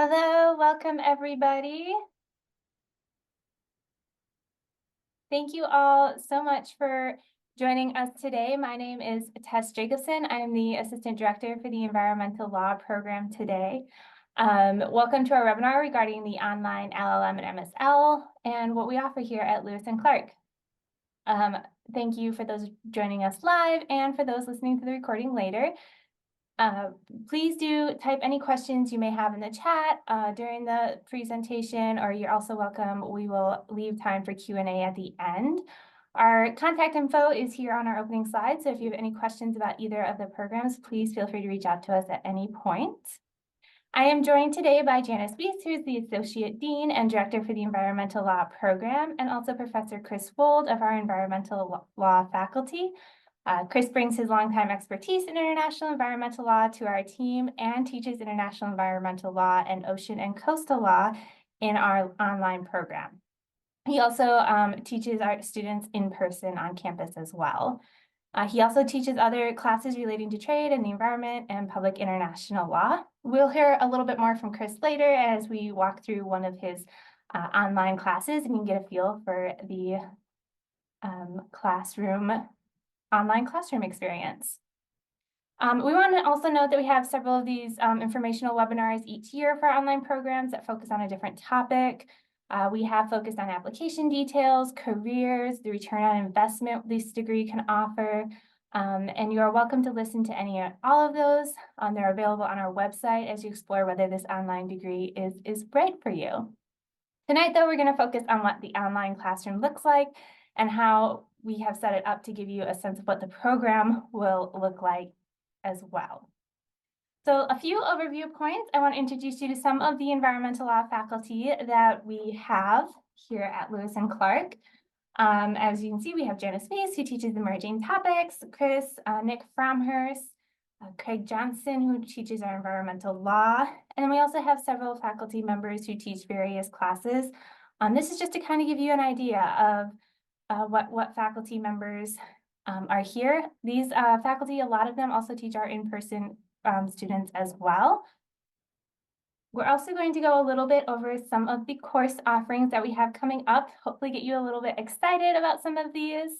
Hello, welcome everybody. Thank you all so much for joining us today. My name is Tess Jacobson. I'm the Assistant Director for the Environmental Law program today. Welcome to our webinar regarding the online LLM and MSL and what we offer here at Lewis and Clark. Thank you for those joining us live and for those listening to the recording later. Please do type any questions you may have in the chat during the presentation, or you're also welcome. We will leave time for Q&A at the end. Our contact info is here on our opening slide, so if you have any questions about either of the programs, please feel free to reach out to us at any point. I am joined today by Janice Weiss, who is the Associate Dean and Director for the Environmental Law program, and also Professor Chris Wold of our Environmental Law faculty. Chris brings his longtime expertise in international environmental law to our team and teaches international environmental law and ocean and coastal law in our online program. He also teaches our students in person on campus as well. He also teaches other classes relating to trade and the environment and public international law. We'll hear a little bit more from Chris later as we walk through one of his online classes, and you can get a feel for the online classroom experience. We want to also note that we have several of these informational webinars each year for our online programs that focus on a different topic. We have focused on application details, careers, the return on investment this degree can offer, and you are welcome to listen to any or all of those. They're available on our website as you explore whether this online degree is right for you. Tonight, though, we're going to focus on what the online classroom looks like and how we have set it up to give you a sense of what the program will look like as well. So a few overview points. I want to introduce you to some of the environmental law faculty that we have here at Lewis and Clark. As you can see, we have Janice Weiss, who teaches emerging topics, Chris, Nick Framhurst, Craig Johnson, who teaches our environmental law. And then we also have several faculty members who teach various classes. This is just to kind of give you an idea of what faculty members are here. These faculty, a lot of them also teach our in-person students as well. We're also going to go a little bit over some of the course offerings that we have coming up, hopefully get you a little bit excited about some of these.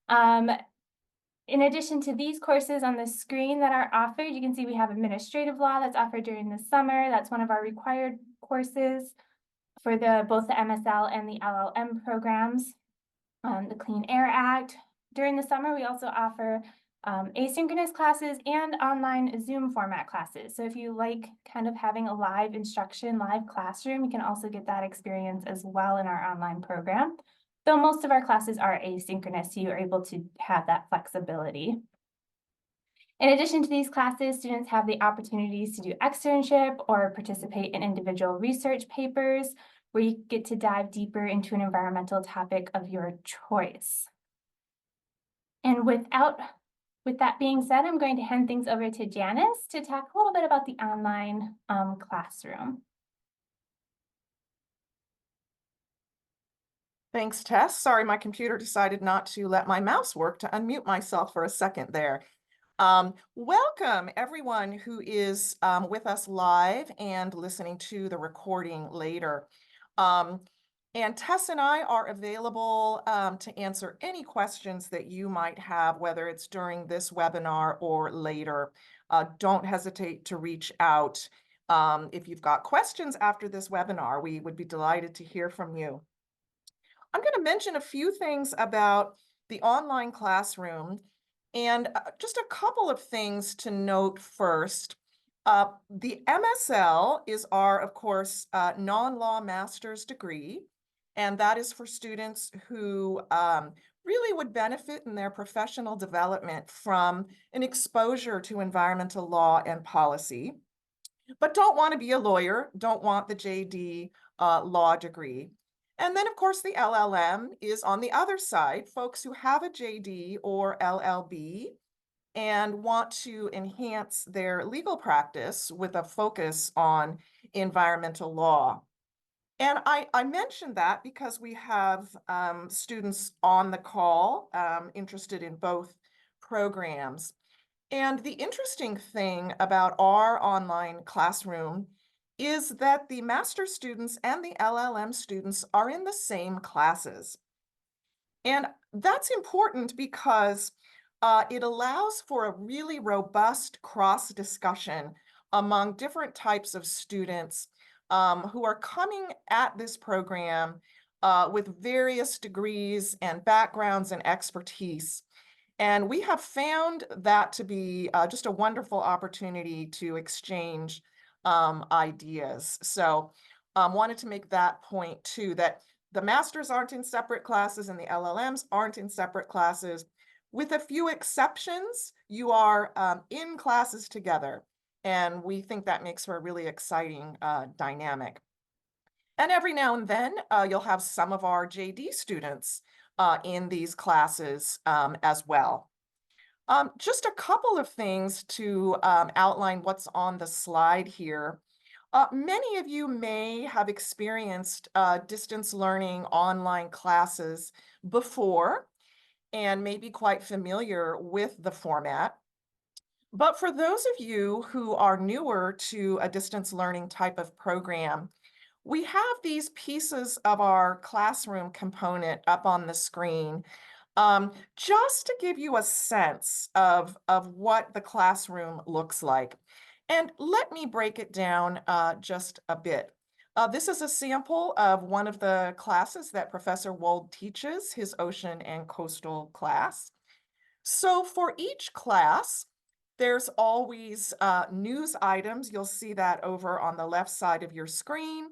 In addition to these courses on the screen that are offered, you can see we have administrative law that's offered during the summer. That's one of our required courses for both the MSL and the LLM programs. The Clean Air Act. During the summer, we also offer asynchronous classes and online Zoom format classes. So if you like kind of having a live instruction, live classroom, you can also get that experience as well in our online program. Though most of our classes are asynchronous, so you're able to have that flexibility. In addition to these classes, students have the opportunities to do externship or participate in individual research papers, where you get to dive deeper into an environmental topic of your choice. And with that being said, I'm going to hand things over to Janice to talk a little bit about the online classroom. Thanks, Tess. Sorry, my computer decided not to let my mouse work to unmute myself for a second there. Welcome everyone who is with us live and listening to the recording later. And Tess and I are available to answer any questions that you might have, whether it's during this webinar or later. Don't hesitate to reach out if you've got questions after this webinar. We would be delighted to hear from you. I'm going to mention a few things about the online classroom and just a couple of things to note first. The MSL is our, of course, non-law master's degree, and that is for students who really would benefit in their professional development from an exposure to environmental law and policy, but don't want to be a lawyer, don't want the JD law degree. And then, of course, the LLM is on the other side, folks who have a JD or LLB and want to enhance their legal practice with a focus on environmental law. And I mentioned that because we have students on the call interested in both programs. And the interesting thing about our online classroom is that the master students and the LLM students are in the same classes. And that's important because it allows for a really robust cross discussion among different types of students who are coming at this program with various degrees and backgrounds and expertise. And we have found that to be just a wonderful opportunity to exchange ideas. So wanted to make that point too, that the masters aren't in separate classes and the LLMs aren't in separate classes. With a few exceptions, you are in classes together. And we think that makes for a really exciting dynamic. And every now and then, you'll have some of our JD students in these classes as well. Just a couple of things to outline what's on the slide here. Many of you may have experienced distance learning online classes before and may be quite familiar with the format. But for those of you who are newer to a distance learning type of program, we have these pieces of our classroom component up on the screen just to give you a sense of what the classroom looks like. And let me break it down just a bit. This is a sample of one of the classes that Professor Wold teaches, his ocean and coastal class. So for each class, there's always news items. You'll see that over on the left side of your screen.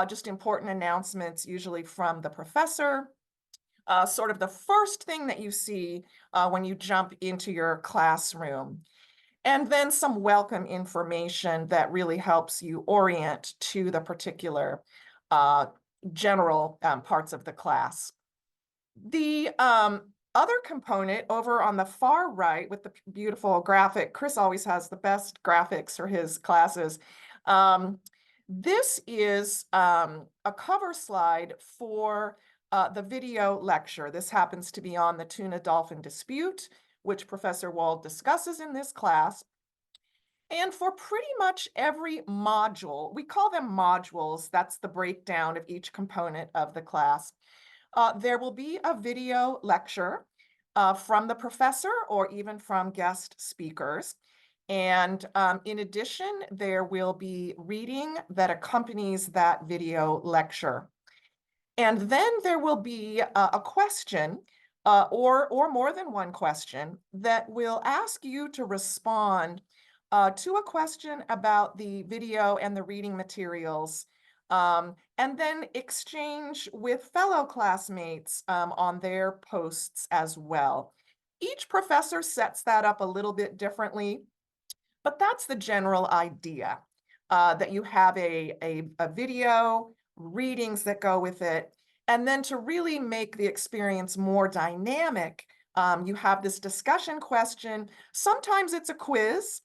Just important announcements, usually from the professor. Sort of the first thing that you see when you jump into your classroom. And then some welcome information that really helps you orient to the particular uh, general parts of the class. The other component over on the far right with the beautiful graphic, Chris always has the best graphics for his classes. This is a cover slide for the video lecture. This happens to be on the tuna dolphin dispute, which Professor Wald discusses in this class. And for pretty much every module, we call them modules, that's the breakdown of each component of the class. There will be a video lecture from the professor or even from guest speakers. And in addition, there will be reading that accompanies that video lecture. And then there will be a question or more than one question that will ask you to respond to a question about the video and the reading materials, and then exchange with fellow classmates on their posts as well. Each professor sets that up a little bit differently, but that's the general idea, that you have a video, readings that go with it, and then to really make the experience more dynamic, you have this discussion question. Sometimes it's a quiz.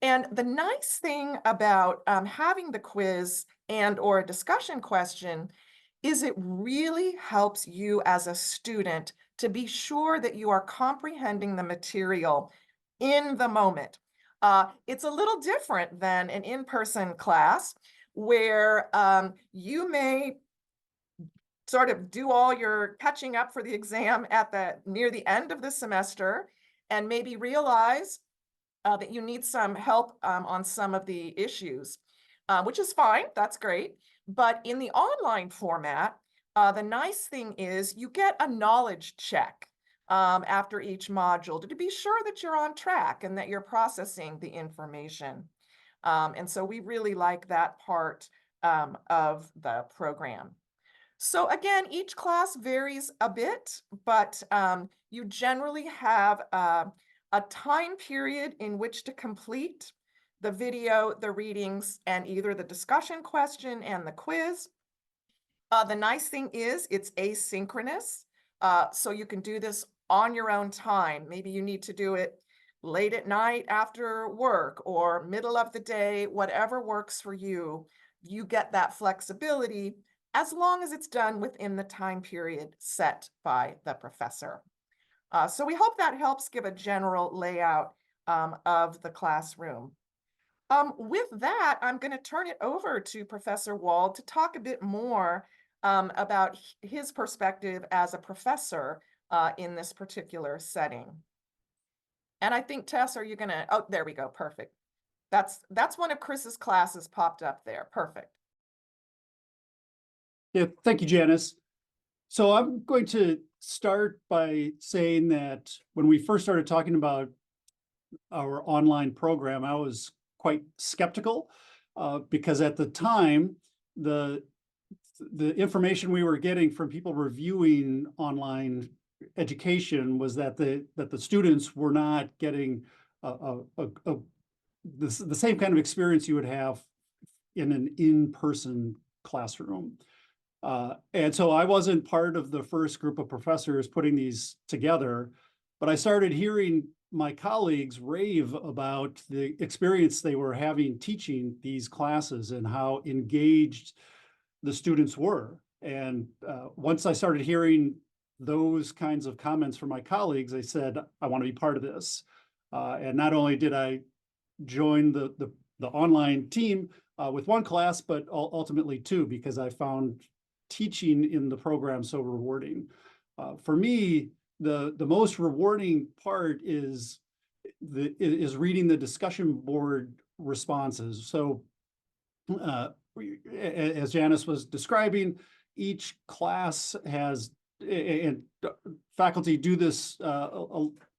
And the nice thing about having the quiz and or a discussion question is it really helps you as a student to be sure that you are comprehending the material in the moment. It's a little different than an in-person class where you may sort of do all your catching up for the exam at the near the end of the semester and maybe realize that you need some help on some of the issues, which is fine. That's great. But in the online format, the nice thing is you get a knowledge check after each module to be sure that you're on track and that you're processing the information. And so we really like that part of the program. So again, each class varies a bit, but you generally have a time period in which to complete the video, the readings, and either the discussion question and the quiz. The nice thing is it's asynchronous, so you can do this on your own time. Maybe you need to do it late at night after work or middle of the day, whatever works for you. You get that flexibility as long as it's done within the time period set by the professor. So we hope that helps give a general layout of the classroom. With that, I'm going to turn it over to Professor Wald to talk a bit more about his perspective as a professor in this particular setting. And I think, Tess, are you going to, oh, there we go. Perfect. That's one of Chris's classes popped up there. Perfect. Yeah, thank you, Janice. So I'm going to start by saying that when we first started talking about our online program, I was quite skeptical because at the time, the information we were getting from people reviewing online education was that the students were not getting the same kind of experience you would have in an in-person classroom. And so I wasn't part of the first group of professors putting these together, but I started hearing my colleagues rave about the experience they were having teaching these classes and how engaged the students were. And once I started hearing those kinds of comments from my colleagues, I said, I want to be part of this. And not only did I join the online team with one class, but ultimately two, because I found teaching in the program so rewarding. For me, the most rewarding part is reading the discussion board responses. So as Janice was describing, each class has, and faculty do this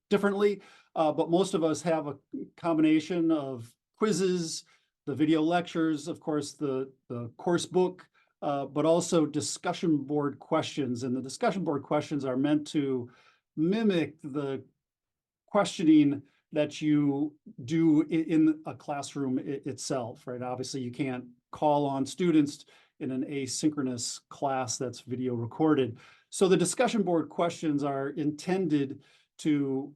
differently, but most of us have a combination of quizzes, the video lectures, of course, the course book, but also discussion board questions. And the discussion board questions are meant to mimic the questioning that you do in a classroom itself, right? Obviously, you can't call on students in an asynchronous class that's video recorded. So the discussion board questions are intended to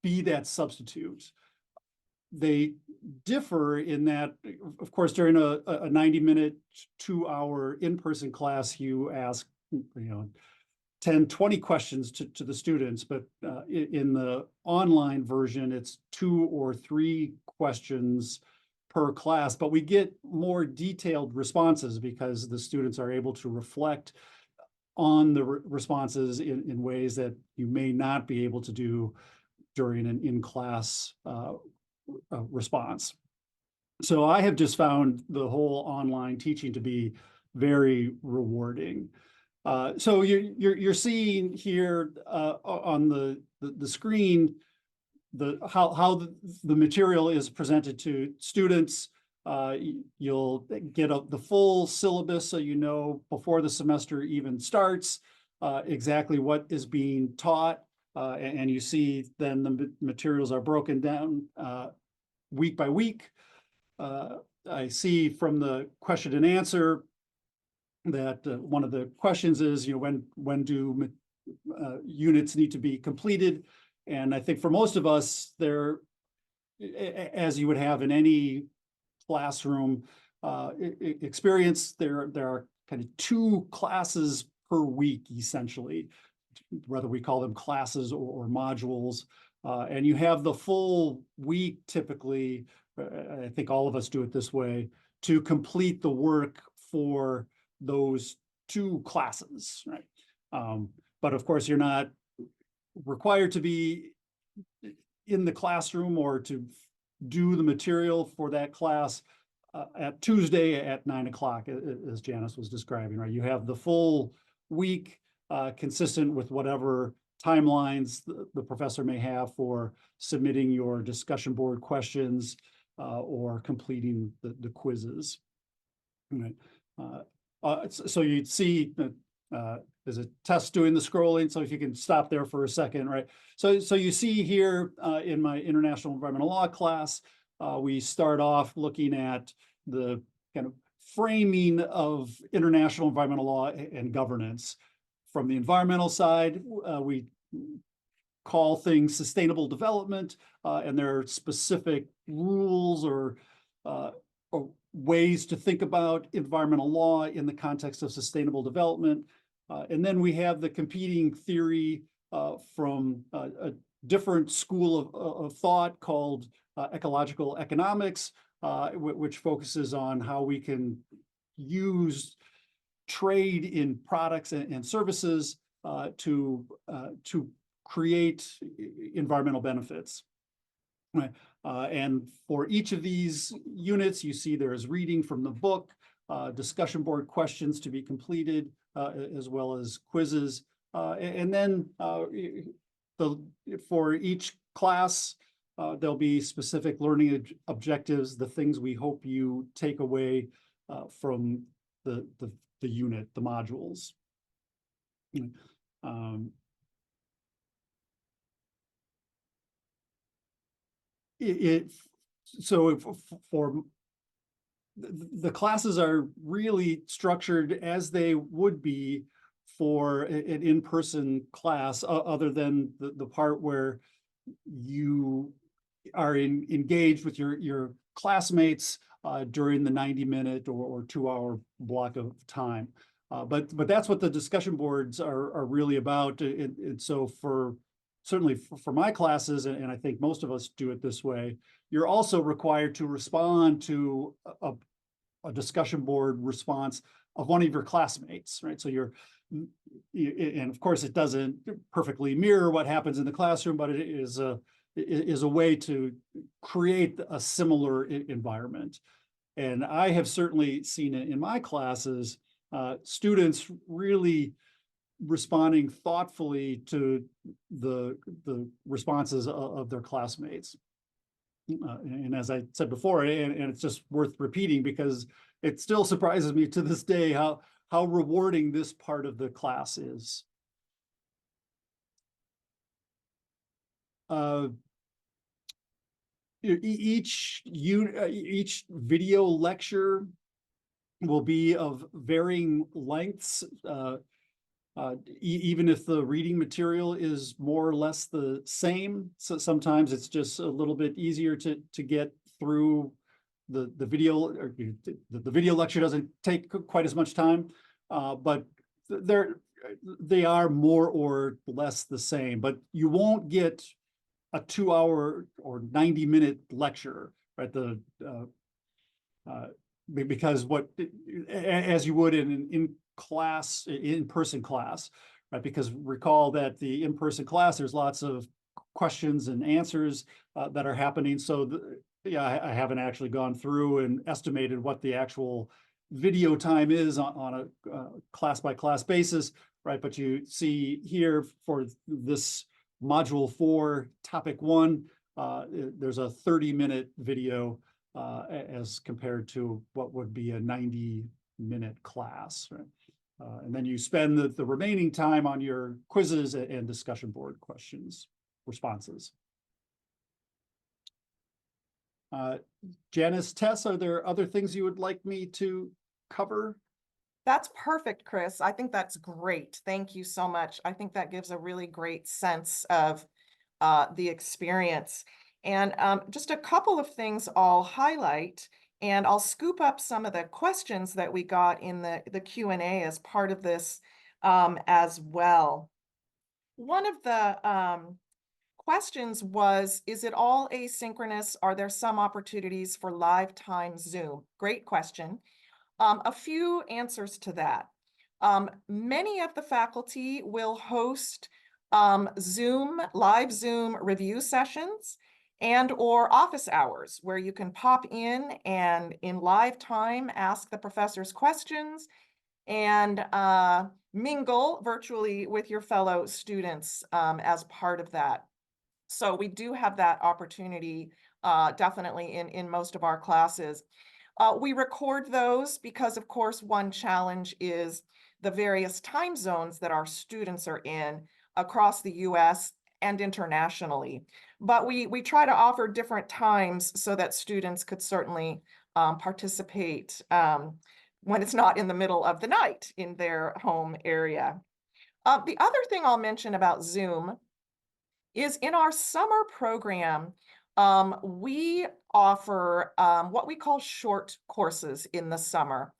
be that substitute. They differ in that, of course, during a 90-minute, 2-hour in-person class, you ask, 10, 20 questions to the students, but in the online version, it's 2 or 3 questions per class, but we get more detailed responses because the students are able to reflect on the responses in ways that you may not be able to do during an in-class response. So I have just found the whole online teaching to be very rewarding. So you're seeing here on the screen how the material is presented to students. You'll get the full syllabus, so you know before the semester even starts exactly what is being taught, and you see then the materials are broken down week by week. I see from the question and answer that one of the questions is, when do units need to be completed? And I think for most of us, there, as you would have in any classroom experience, there are kind of 2 classes per week, essentially, whether we call them classes or modules. And you have the full week typically, I think all of us do it this way, to complete the work for those 2 classes, right? But of course, you're not required to be in the classroom or to do the material for that class at Tuesday at 9 o'clock, as Janice was describing, right? You have the full week consistent with whatever timelines the professor may have for submitting your discussion board questions or completing the quizzes. Right. So you'd see there's a test doing the scrolling. So if you can stop there for a second, right? So you see here in my international environmental law class, we start off looking at the kind of framing of international environmental law and governance. From the environmental side, we call things sustainable development, and there are specific rules or ways to think about environmental law in the context of sustainable development. And then we have the competing theory from a different school of thought called ecological economics, which focuses on how we can use trade in products and services to create environmental benefits. Right. And for each of these units, you see there is reading from the book, discussion board questions to be completed, as well as quizzes. And then for each class, there'll be specific learning objectives, the things we hope you take away from the unit, the modules. So for the classes are really structured as they would be for an in-person class, other than the part where you are engaged with your classmates during the 90-minute or 2-hour block of time. But that's what the discussion boards are really about. And so certainly for my classes, and I think most of us do it this way, you're also required to respond to a discussion board response of one of your classmates, right? So and of course it doesn't perfectly mirror what happens in the classroom, but it is a way to create a similar environment. And I have certainly seen it in my classes, students really responding thoughtfully to the responses of their classmates. And as I said before, and it's just worth repeating because it still surprises me to this day how rewarding this part of the class is. Each video lecture will be of varying lengths. Even if the reading material is more or less the same, so sometimes it's just a little bit easier to get through the video, or the video lecture doesn't take quite as much time, but they are more or less the same. But you won't get a 2-hour or 90-minute lecture, right? Because as you would in in-person class, right? Because recall that the in-person class, there's lots of questions and answers that are happening. So I haven't actually gone through and estimated what the actual video time is on a class-by-class basis, right? But you see here for this module 4, topic 1, there's a 30-minute video as compared to what would be a 90-minute class, right? And then you spend the remaining time on your quizzes and discussion board questions, responses. Janice, Tess, are there other things you would like me to cover? That's perfect, Chris. I think that's great. Thank you so much. I think that gives a really great sense of the experience. And just a couple of things I'll highlight, and I'll scoop up some of the questions that we got in the Q&A as part of this as well. One of the questions was, is it all asynchronous? Are there some opportunities for live time Zoom? Great question. A few answers to that. Many of the faculty will host live Zoom review sessions and/or office hours where you can pop in and in live time ask the professors questions and mingle virtually with your fellow students as part of that. So we do have that opportunity definitely in most of our classes. We record those because, of course, one challenge is the various time zones that our students are in across the US and internationally. But we try to offer different times so that students could certainly participate when it's not in the middle of the night in their home area. The other thing I'll mention about Zoom is in our summer program, we offer what we call short courses in the summer.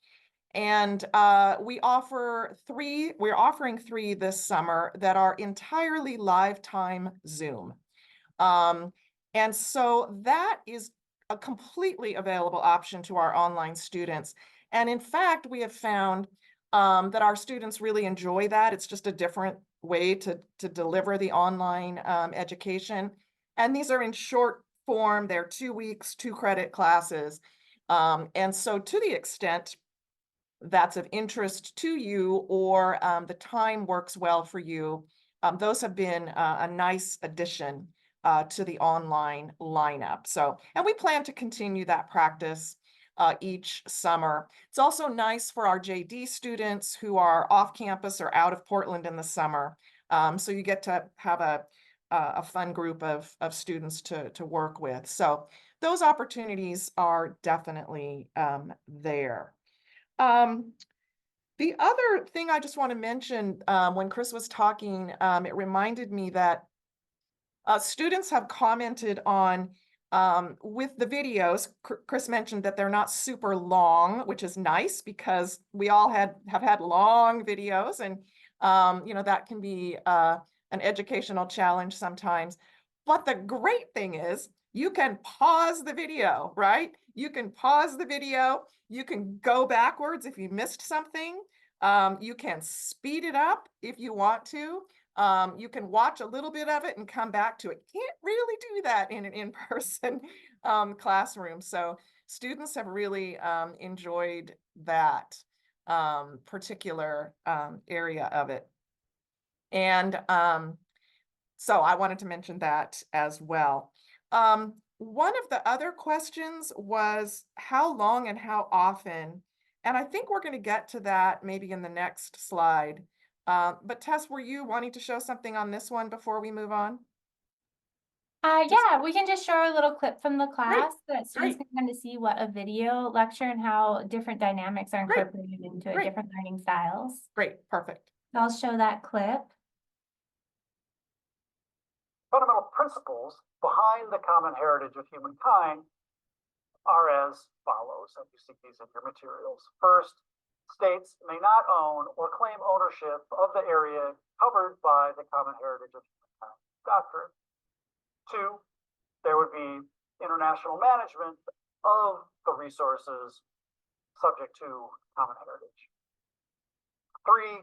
And we're offering 3 this summer that are entirely live time Zoom. And so that is a completely available option to our online students. And in fact, we have found that our students really enjoy that. It's just a different way to deliver the online education. And these are in short form. They're 2 weeks, 2 credit classes. And so to the extent that's of interest to you, or the time works well for you, those have been a nice addition to the online lineup. So, and we plan to continue that practice each summer. It's also nice for our JD students who are off campus or out of Portland in the summer. So you get to have a fun group of students to work with. So those opportunities are definitely there. The other thing I just want to mention, when Chris was talking, it reminded me that students have commented on with the videos. Chris mentioned that they're not super long, which is nice because we all have had long videos, and you know, that can be an educational challenge sometimes. But the great thing is you can pause the video, right? You can pause the video. You can go backwards if you missed something. You can speed it up if you want to. You can watch a little bit of it and come back to it. Can't really do that in an in-person classroom. So students have really enjoyed that particular area of it. And so I wanted to mention that as well. One of the other questions was how long and how often, and I think we're going to get to that maybe in the next slide. But Tess, were you wanting to show something on this one before we move on? Yeah, we can just show a little clip from the class so that students great. can kind of see what a video lecture and how different dynamics are Great, incorporated into great. different learning styles. Great, perfect. So I'll show that clip. Fundamental principles behind the common heritage of humankind are as follows, and you see these in your materials. First, states may not own or claim ownership of the area covered by the common heritage of humankind doctrine. Two, there would be international management of the resources subject to common heritage. Three,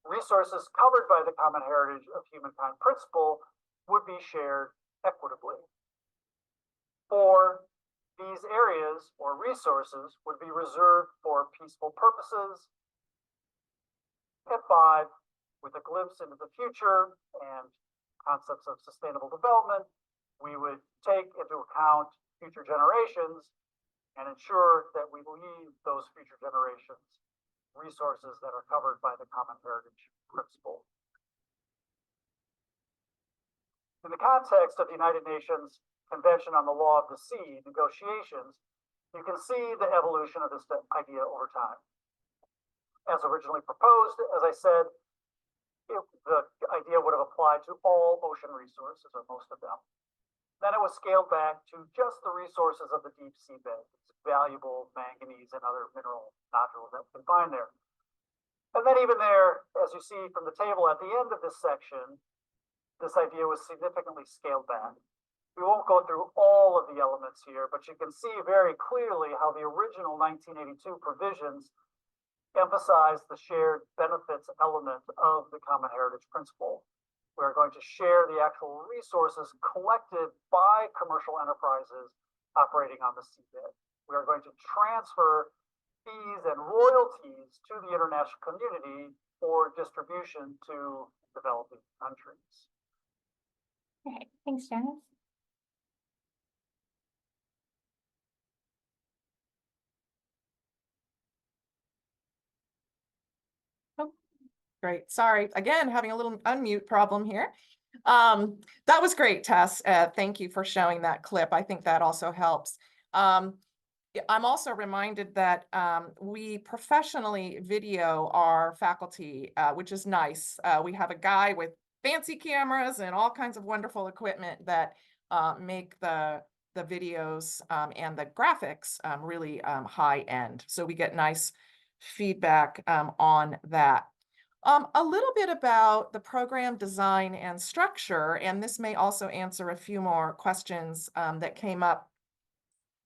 resources covered by the common heritage of humankind principle would be shared equitably. Four, these areas or resources would be reserved for peaceful purposes. And five, with a glimpse into the future and concepts of sustainable development, we would take into account future generations and ensure that we leave those future generations resources that are covered by the common heritage principle. In the context of the United Nations Convention on the Law of the Sea negotiations, you can see the evolution of this idea over time. As originally proposed, as I said, the idea would have applied to all ocean resources, or most of them. Then it was scaled back to just the resources of the deep seabed, valuable manganese and other mineral nodules that we can find there. And then even there, as you see from the table at the end of this section, this idea was significantly scaled back. We won't go through all of the elements here, but you can see very clearly how the original 1982 provisions emphasize the shared benefits element of the common heritage principle. We're going to share the actual resources collected by commercial enterprises operating on the seabed. We are going to transfer fees and royalties to the international community for distribution to developing countries. Okay, thanks, Janice. Great. Sorry, again, having a little unmute problem here. That was great, Tess. Thank you for showing that clip. I think that also helps. I'm also reminded that we professionally video our faculty, which is nice. We have a guy with fancy cameras and all kinds of wonderful equipment that make the videos and the graphics really high end. So we get nice feedback on that. A little bit about the program design and structure, and this may also answer a few more questions that came up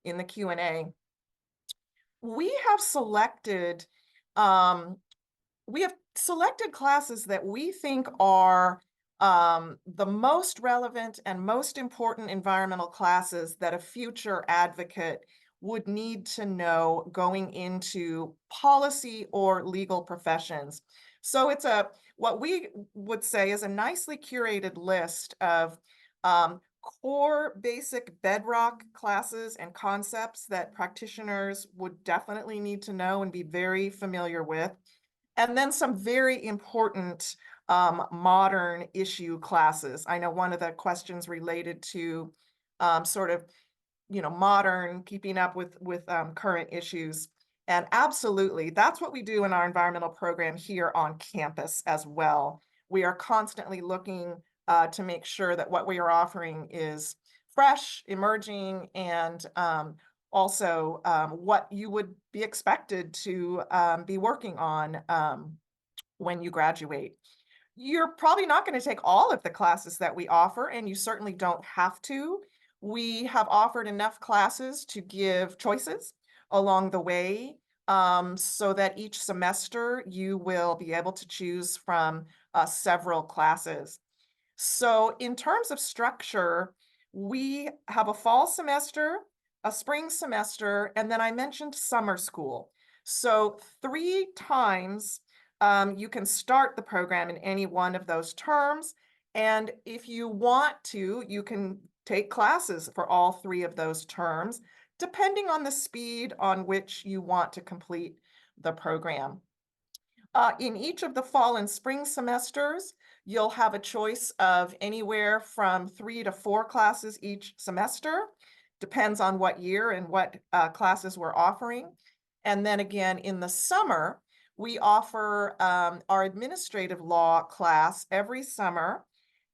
in the Q&A. We have selected classes that we think are the most relevant and most important environmental classes that a future advocate would need to know going into policy or legal professions. So it's what we would say is a nicely curated list of core basic bedrock classes and concepts that practitioners would definitely need to know and be very familiar with. And then some very important modern issue classes. I know one of the questions related to sort of, modern, keeping up with current issues. And absolutely, that's what we do in our environmental program here on campus as well. We are constantly looking to make sure that what we are offering is fresh, emerging, and also what you would be expected to be working on when you graduate. You're probably not going to take all of the classes that we offer, and you certainly don't have to. We have offered enough classes to give choices along the way, so that each semester you will be able to choose from several classes. So in terms of structure, we have a fall semester, a spring semester, and then I mentioned summer school. So 3 times you can start the program in any one of those terms. And if you want to, you can take classes for all 3 of those terms, depending on the speed on which you want to complete the program. In each of the fall and spring semesters, you'll have a choice of anywhere from 3 to 4 classes each semester. Depends on what year and what classes we're offering. And then again, in the summer, we offer our administrative law class every summer.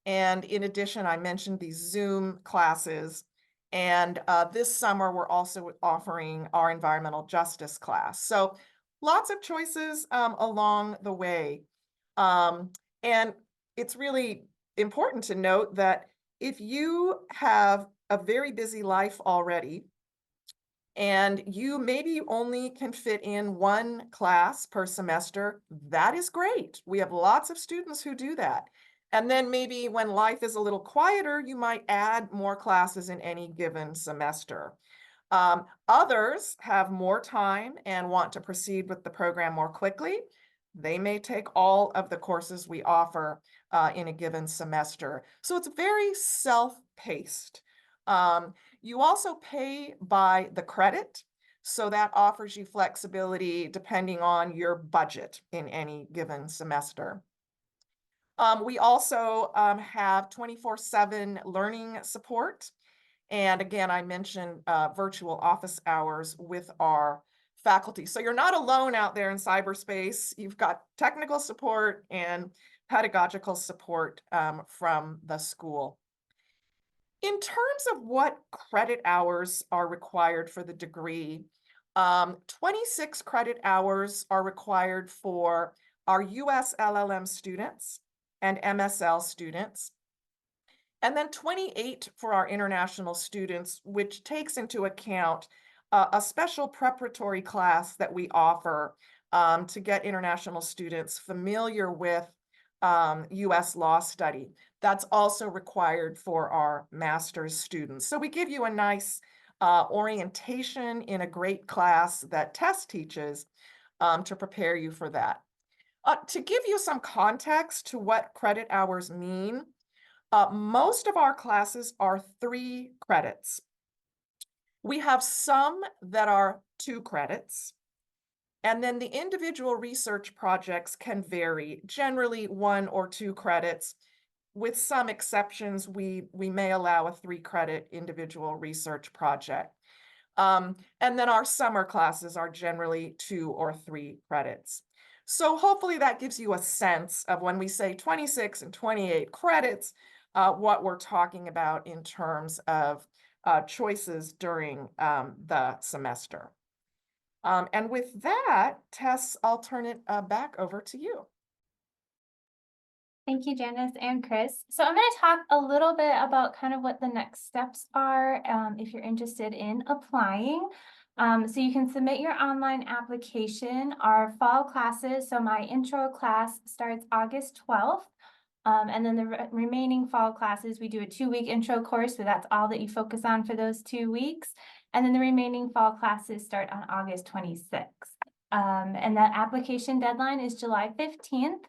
And in addition, I mentioned these Zoom classes. And this summer, we're also offering our environmental justice class. So lots of choices along the way. And it's really important to note that if you have a very busy life already, and you maybe only can fit in 1 class per semester, that is great. We have lots of students who do that. And then maybe when life is a little quieter, you might add more classes in any given semester. Others have more time and want to proceed with the program more quickly. They may take all of the courses we offer in a given semester. So it's very self-paced. You also pay by the credit, so that offers you flexibility depending on your budget in any given semester. We also have 24/7 learning support. And again, I mentioned virtual office hours with our faculty. So you're not alone out there in cyberspace. You've got technical support and pedagogical support from the school. In terms of what credit hours are required for the degree, 26 credit hours are required for our US LLM students and MSL students, and then 28 for our international students, which takes into account a special preparatory class that we offer to get international students familiar with US law study. That's also required for our master's students. So we give you a nice orientation in a great class that TESS teaches to prepare you for that. To give you some context to what credit hours mean, most of our classes are 3 credits. We have some that are 2 credits. And then the individual research projects can vary, generally 1 or 2 credits. With some exceptions, we may allow a 3-credit individual research project. And then our summer classes are generally 2 or 3 credits. So hopefully that gives you a sense of when we say 26 and 28 credits, what we're talking about in terms of choices during the semester. And with that, Tess, I'll turn it back over to you. Thank you, Janice and Chris. So I'm going to talk a little bit about kind of what the next steps are if you're interested in applying. So you can submit your online application. Our fall classes, so my intro class starts August 12th. And then the remaining fall classes, we do a 2-week intro course, so that's all that you focus on for those 2 weeks. And then the remaining fall classes start on August 26th. And that application deadline is July 15th.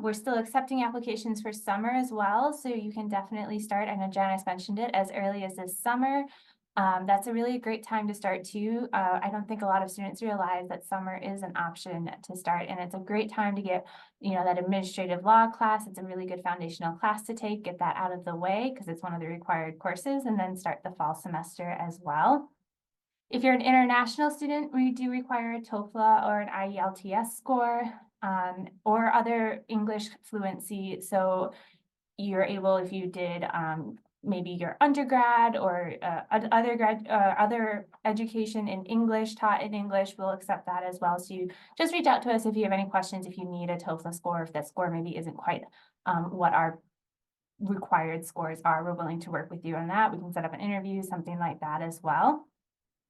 We're still accepting applications for summer as well, so you can definitely start. I know Janice mentioned it, as early as this summer. That's a really great time to start too. I don't think a lot of students realize that summer is an option to start, and it's a great time to get, that administrative law class. It's a really good foundational class to take, get that out of the way because it's one of the required courses, and then start the fall semester as well. If you're an international student, we do require a TOEFL or an IELTS score, or other English fluency. So you're able, if you did maybe your undergrad or other education in English, taught in English, we'll accept that as well. So you just reach out to us if you have any questions, if you need a TOEFL score, if that score maybe isn't quite what our required scores are. We're willing to work with you on that. We can set up an interview, something like that as well.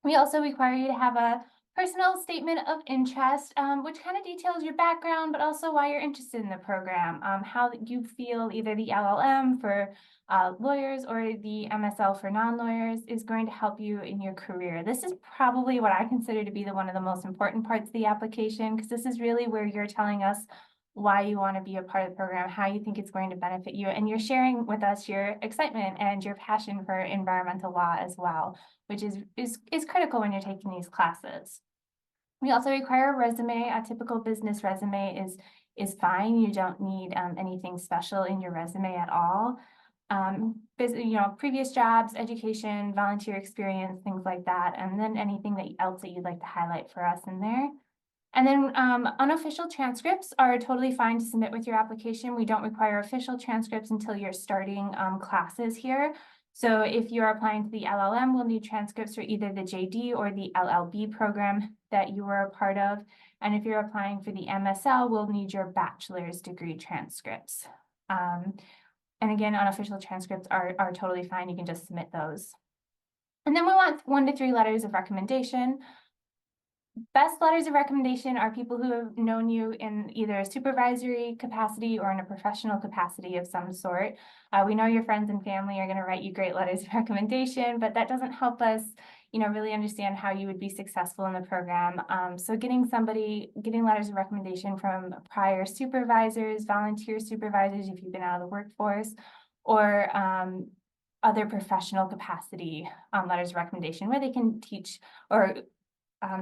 We also require you to have a personal statement of interest, which kind of details your background, but also why you're interested in the program, how you feel either the LLM for lawyers or the MSL for non-lawyers is going to help you in your career. This is probably what I consider to be one of the most important parts of the application, because this is really where you're telling us why you want to be a part of the program, how you think it's going to benefit you, and you're sharing with us your excitement and your passion for environmental law as well, which is critical when you're taking these classes. We also require a resume. A typical business resume is fine. You don't need anything special in your resume at all. Previous jobs, education, volunteer experience, things like that, and then anything else that you'd like to highlight for us in there. And then unofficial transcripts are totally fine to submit with your application. We don't require official transcripts until you're starting classes here. So if you're applying to the LLM, we'll need transcripts for either the JD or the LLB program that you were a part of. And if you're applying for the MSL, we'll need your bachelor's degree transcripts. And again, unofficial transcripts are totally fine. You can just submit those. And then we want 1 to 3 letters of recommendation. Best letters of recommendation are people who have known you in either a supervisory capacity or in a professional capacity of some sort. We know your friends and family are going to write you great letters of recommendation, but that doesn't help us, really understand how you would be successful in the program. So getting letters of recommendation from prior supervisors, volunteer supervisors, if you've been out of the workforce, or other professional capacity letters of recommendation where they can teach or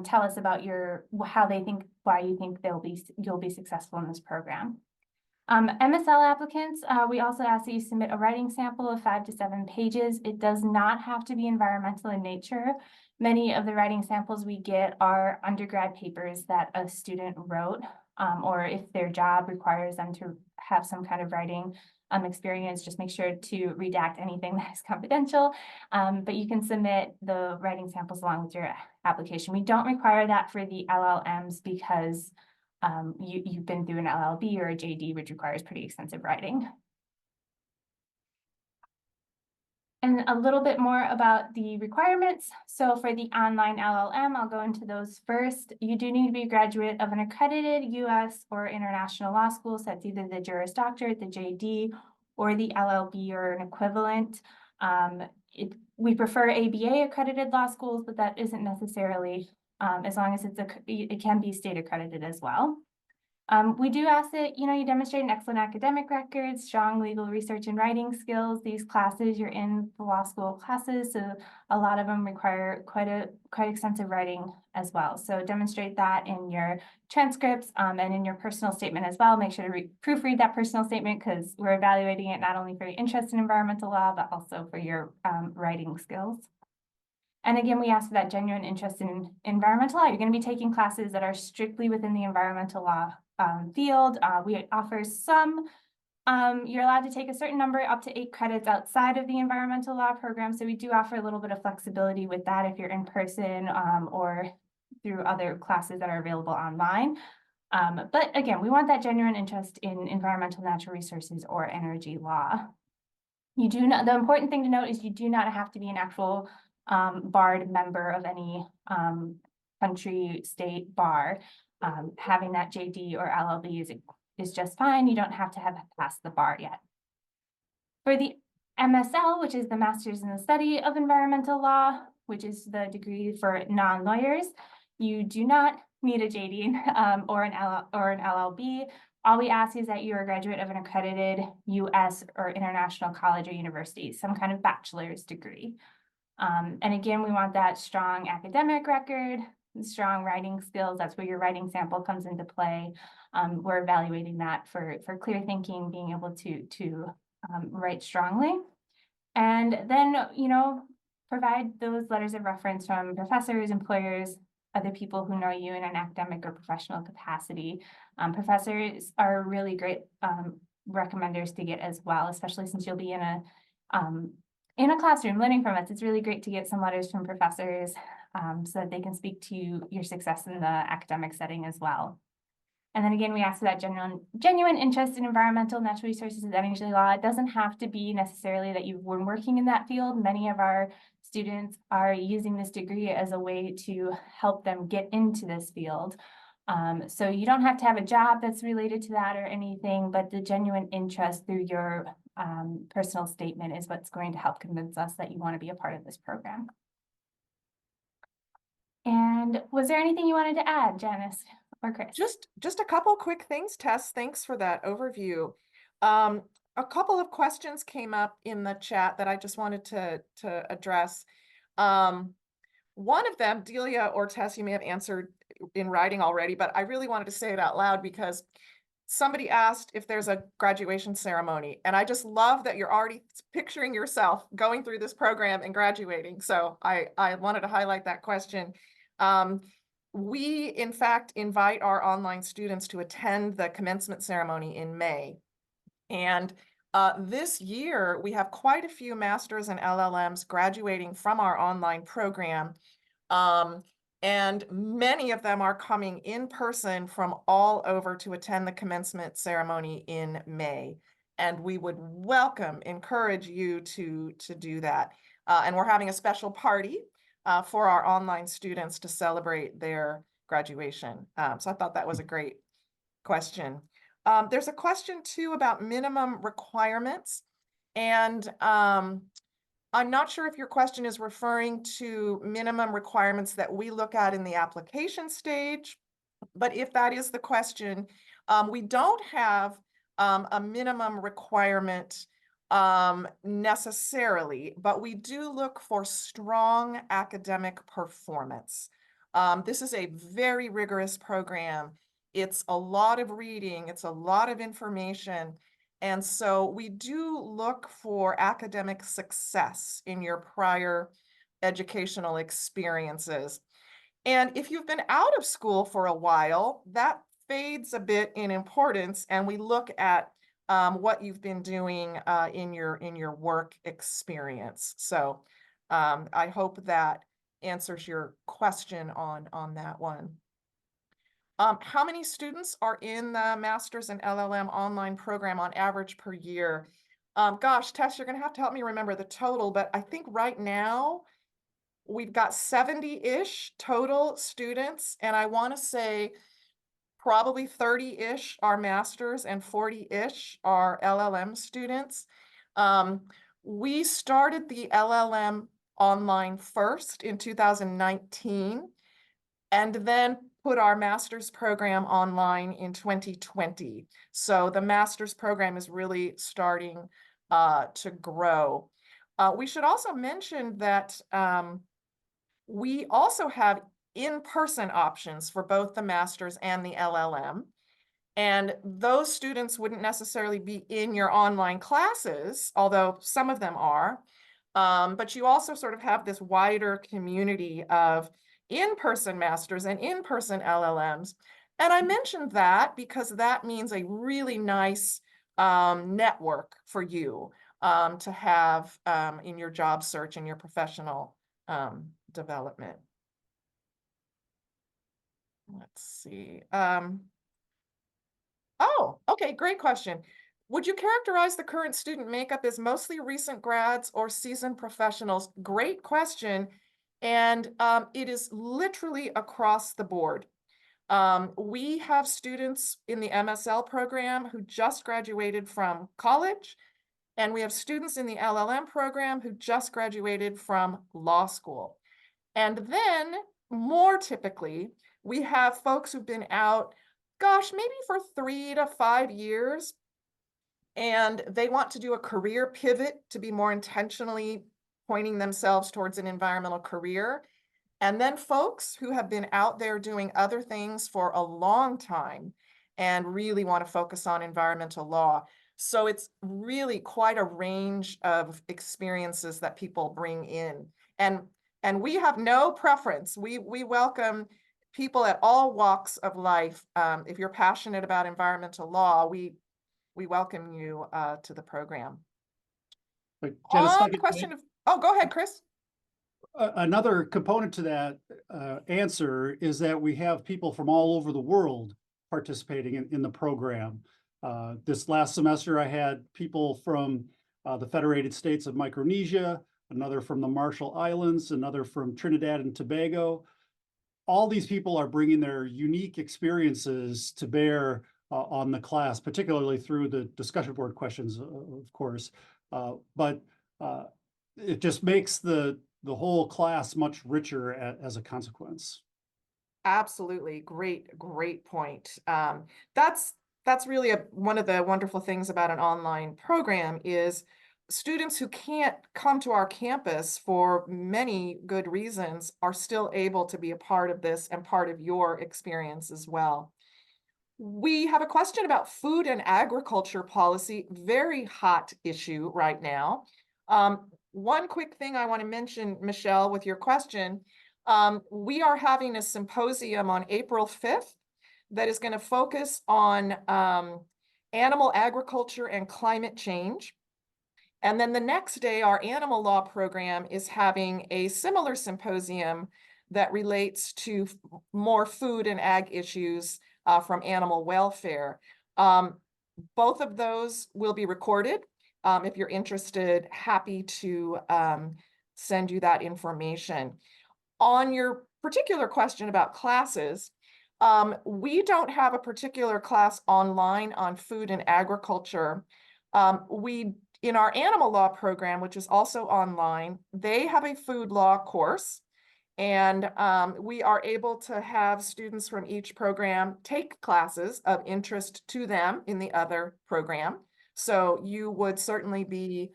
tell us about why you think you'll be successful in this program. MSL applicants, we also ask that you submit a writing sample of 5 to 7 pages. It does not have to be environmental in nature. Many of the writing samples we get are undergrad papers that a student wrote, or if their job requires them to have some kind of writing experience, just make sure to redact anything that is confidential. But you can submit the writing samples along with your application. We don't require that for the LLMs because you've been through an LLB or a JD, which requires pretty extensive writing. And a little bit more about the requirements. So for the online LLM, I'll go into those first. You do need to be a graduate of an accredited US or international law school. So that's either the Juris Doctorate, the JD, or the LLB or an equivalent. We prefer ABA accredited law schools, but that isn't necessarily, as long as it can be state accredited as well. We do ask that, you demonstrate an excellent academic record, strong legal research and writing skills. These classes, you're in the law school classes, so a lot of them require quite extensive writing as well. So demonstrate that in your transcripts and in your personal statement as well. Make sure to proofread that personal statement because we're evaluating it not only for your interest in environmental law, but also for your writing skills. And again, we ask for that genuine interest in environmental law. You're going to be taking classes that are strictly within the environmental law field. We offer some, you're allowed to take a certain number up to 8 credits outside of the environmental law program. So we do offer a little bit of flexibility with that if you're in person or through other classes that are available online. But again, we want that genuine interest in environmental natural resources or energy law. You do not, the important thing to note is you do not have to be an actual barred member of any country, state bar. Having that JD or LLB is just fine. You don't have to have passed the bar yet. For the MSL, which is the Master's in the Study of Environmental Law, which is the degree for non-lawyers, you do not need a JD or an LLB. All we ask is that you're a graduate of an accredited US or international college or university, some kind of bachelor's degree. And again, we want that strong academic record, strong writing skills. That's where your writing sample comes into play. We're evaluating that for clear thinking, being able to write strongly. And then, provide those letters of reference from professors, employers, other people who know you in an academic or professional capacity. Professors are really great recommenders to get as well, especially since you'll be in a classroom learning from us. It's really great to get some letters from professors so that they can speak to your success in the academic setting as well. And then again, we ask for that genuine interest in environmental, natural resources, and energy law. It doesn't have to be necessarily that you've been working in that field. Many of our students are using this degree as a way to help them get into this field. So you don't have to have a job that's related to that or anything, but the genuine interest through your personal statement is what's going to help convince us that you want to be a part of this program. And was there anything you wanted to add, Janice or Chris? Just a couple quick things, Tess. Thanks for that overview. A couple of questions came up in the chat that I just wanted to address. One of them, Delia or Tess, you may have answered in writing already, but I really wanted to say it out loud because somebody asked if there's a graduation ceremony, and I just love that you're already picturing yourself going through this program and graduating. So I wanted to highlight that question. We, in fact, invite our online students to attend the commencement ceremony in May. And this year, we have quite a few masters and LLMs graduating from our online program. And many of them are coming in person from all over to attend the commencement ceremony in May. And we would encourage you to do that. And we're having a special party for our online students to celebrate their graduation. So I thought that was a great question. There's a question too about minimum requirements. And I'm not sure if your question is referring to minimum requirements that we look at in the application stage, but if that is the question, we don't have a minimum requirement necessarily, but we do look for strong academic performance. This is a very rigorous program. It's a lot of reading, it's a lot of information. And so we do look for academic success in your prior educational experiences. And if you've been out of school for a while, that fades a bit in importance, and we look at what you've been doing in your work experience. So I hope that answers your question on that one. How many students are in the Masters in LLM online program on average per year? Gosh, Tess, you're going to have to help me remember the total, but I think right now we've got 70-ish total students, and I want to say probably 30-ish are masters and 40-ish are LLM students. We started the LLM online first in 2019, and then put our master's program online in 2020. So the master's program is really starting to grow. We should also mention that we also have in-person options for both the master's and the LLM. And those students wouldn't necessarily be in your online classes, although some of them are. But you also sort of have this wider community of in-person masters and in-person LLMs. And I mentioned that because that means a really nice network for you to have in your job search and your professional development. Let's see. Oh, okay, great question. Would you characterize the current student makeup as mostly recent grads or seasoned professionals? Great question. And it is literally across the board. We have students in the MSL program who just graduated from college, and we have students in the LLM program who just graduated from law school. And then more typically, we have folks who've been out, gosh, maybe for 3 to 5 years, and they want to do a career pivot to be more intentionally pointing themselves towards an environmental career. And then folks who have been out there doing other things for a long time and really want to focus on environmental law. So it's really quite a range of experiences that people bring in. And we have no preference. We welcome people at all walks of life. If you're passionate about environmental law, we welcome you to the program. But Janice, if I On the could question of, oh, go ahead, Chris. another component to that answer is that we have people from all over the world participating in the program. This last semester, I had people from the Federated States of Micronesia, another from the Marshall Islands, another from Trinidad and Tobago. All these people are bringing their unique experiences to bear on the class, particularly through the discussion board questions, of course. But it just makes the whole class much richer as a consequence. Absolutely. Great point. That's really one of the wonderful things about an online program is students who can't come to our campus for many good reasons are still able to be a part of this and part of your experience as well. We have a question about food and agriculture policy, very hot issue right now. One quick thing I want to mention, Michelle, with your question, we are having a symposium on April 5th that is going to focus on animal agriculture and climate change. And then the next day, our animal law program is having a similar symposium that relates to more food and ag issues from animal welfare. Both of those will be recorded. If you're interested, happy to send you that information. On your particular question about classes, we don't have a particular class online on food and agriculture. In our animal law program, which is also online, they have a food law course. And we are able to have students from each program take classes of interest to them in the other program. So you would certainly be,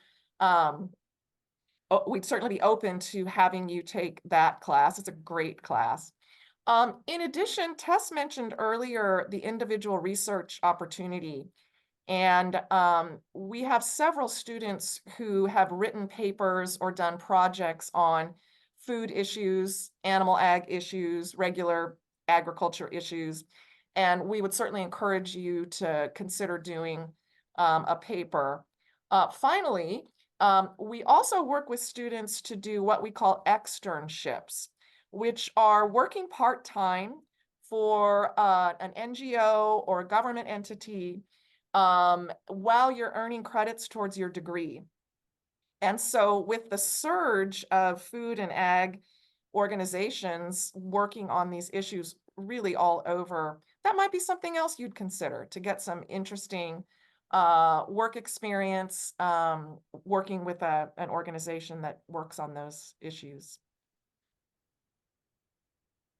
we'd certainly be open to having you take that class. It's a great class. In addition, Tess mentioned earlier the individual research opportunity. And we have several students who have written papers or done projects on food issues, animal ag issues, regular agriculture issues. And we would certainly encourage you to consider doing a paper. Finally, we also work with students to do what we call externships, which are working part-time for an NGO or a government entity while you're earning credits towards your degree. And so with the surge of food and ag organizations working on these issues really all over, that might be something else you'd consider to get some interesting work experience working with an organization that works on those issues.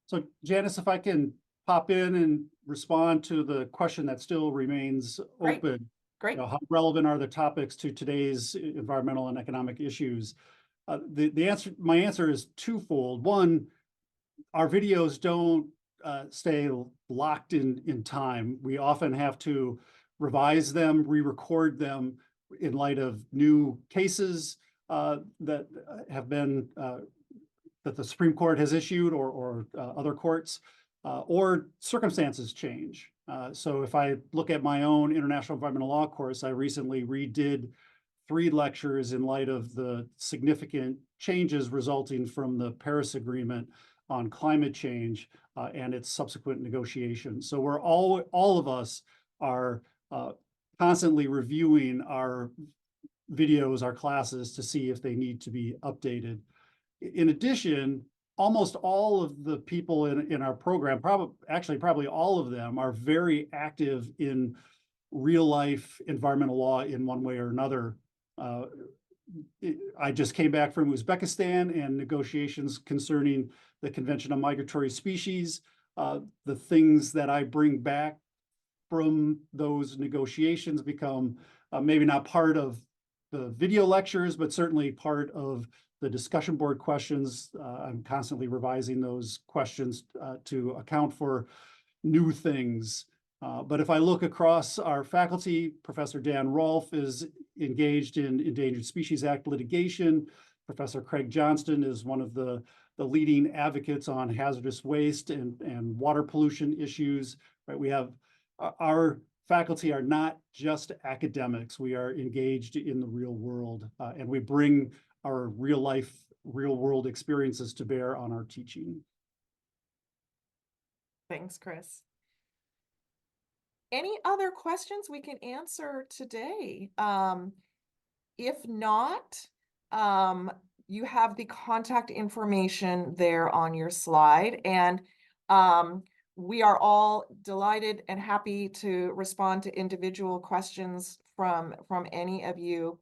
So Janice, if I can pop in and respond to the question that still remains open. Great. How relevant are the topics to today's environmental and economic issues? My answer is twofold. One, our videos don't stay locked in time. We often have to revise them, re-record them in light of new cases that have been that the Supreme Court has issued or other courts, or circumstances change. So if I look at my own international environmental law course, I recently redid 3 lectures in light of the significant changes resulting from the Paris Agreement on climate change and its subsequent negotiations. So we're all of us are constantly reviewing our videos, our classes, to see if they need to be updated. In addition, almost all of the people in our program, probably all of them, are very active in real life environmental law in one way or another. I just came back from Uzbekistan and negotiations concerning the Convention on Migratory Species. The things that I bring back from those negotiations become maybe not part of the video lectures, but certainly part of the discussion board questions. I'm constantly revising those questions to account for new things. But if I look across our faculty, Professor Dan Rolfe is engaged in Endangered Species Act litigation. Professor Craig Johnston is one of the leading advocates on hazardous waste and water pollution issues. Right, we have our faculty are not just academics. We are engaged in the real world, and we bring our real world experiences to bear on our teaching. Thanks, Chris. Any other questions we can answer today? If not, you have the contact information there on your slide, and we are all delighted and happy to respond to individual questions from any of you.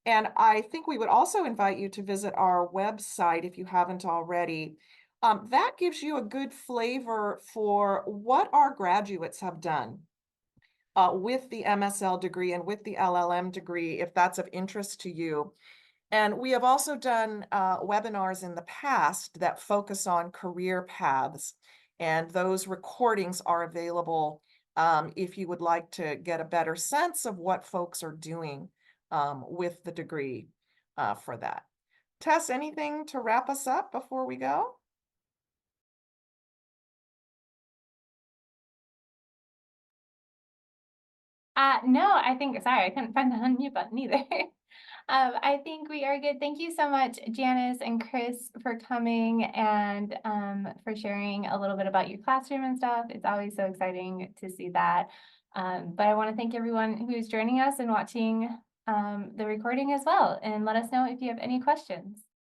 And I think we would also invite you to visit our website if you haven't already. That gives you a good flavor for what our graduates have done with the MSL degree and with the LLM degree, if that's of interest to you. And we have also done webinars in the past that focus on career paths, and those recordings are available if you would like to get a better sense of what folks are doing with the degree for that. Tess, anything to wrap us up before we go? No, I think, sorry, I couldn't find the unmute button either. I think we are good. Thank you so much, Janice and Chris, for coming and for sharing a little bit about your classroom and stuff. It's always so exciting to see that. But I want to thank everyone who's joining us and watching the recording as well. And let us know if you have any questions.